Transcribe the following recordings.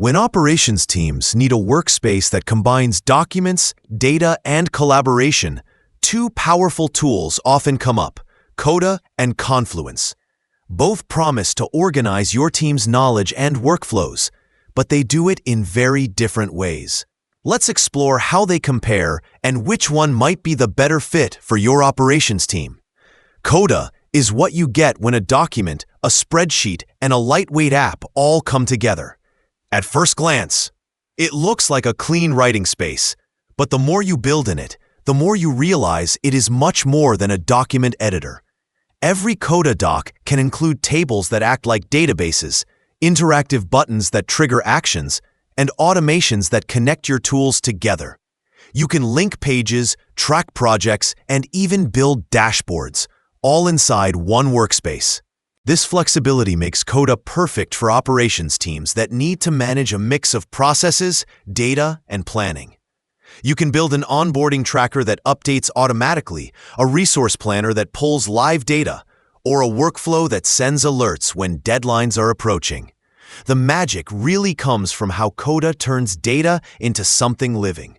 When operations teams need a workspace that combines documents, data, and collaboration, two powerful tools often come up: Coda and Confluence. Both promise to organize your team's knowledge and workflows, but they do it in very different ways. Let's explore how they compare and which one might be the better fit for your operations team. Coda is what you get when a document, a spreadsheet, and a lightweight app all come together. At first glance, it looks like a clean writing space, but the more you build in it, the more you realize it is much more than a document editor. Every Coda doc can include tables that act like databases, interactive buttons that trigger actions, and automations that connect your tools together. You can link pages, track projects, and even build dashboards, all inside one workspace. This flexibility makes Coda perfect for operations teams that need to manage a mix of processes, data, and planning. You can build an onboarding tracker that updates automatically, a resource planner that pulls live data, or a workflow that sends alerts when deadlines are approaching. The magic really comes from how Coda turns data into something living.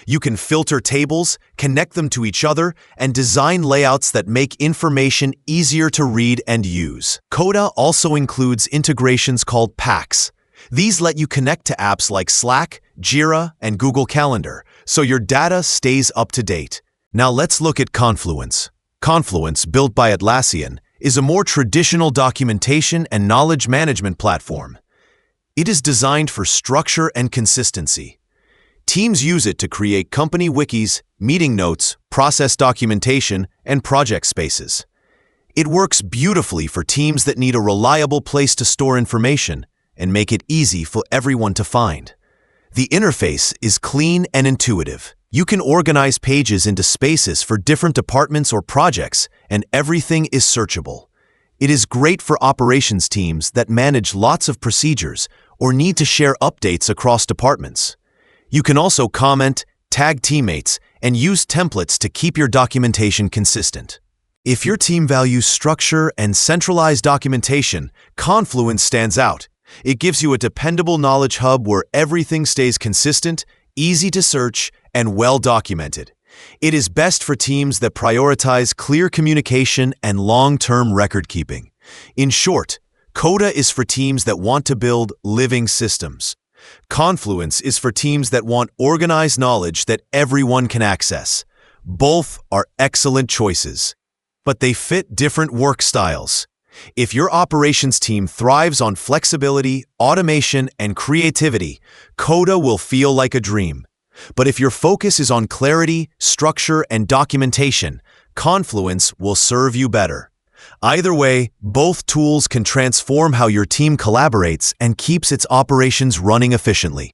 You can filter tables, connect them to each other, and design layouts that make information easier to read and use. Coda also includes integrations called packs. These let you connect to apps like Slack, Jira, and Google Calendar, so your data stays up to date. Now let's look at Confluence. Confluence, built by Atlassian, is a more traditional documentation and knowledge management platform. It is designed for structure and consistency. Teams use it to create company wikis, meeting notes, process documentation, and project spaces. It works beautifully for teams that need a reliable place to store information and make it easy for everyone to find. The interface is clean and intuitive. You can organize pages into spaces for different departments or projects, and everything is searchable. It is great for operations teams that manage lots of procedures or need to share updates across departments. You can also comment, tag teammates, and use templates to keep your documentation consistent. If your team values structure and centralized documentation, Confluence stands out. It gives you a dependable knowledge hub where everything stays consistent, easy to search, and well documented. It is best for teams that prioritize clear communication and long-term record keeping. In short, Coda is for teams that want to build living systems. Confluence is for teams that want organized knowledge that everyone can access. Both are excellent choices, but they fit different work styles. If your operations team thrives on flexibility, automation, and creativity, Coda will feel like a dream. But if your focus is on clarity, structure, and documentation, Confluence will serve you better. Either way, both tools can transform how your team collaborates and keeps its operations running efficiently.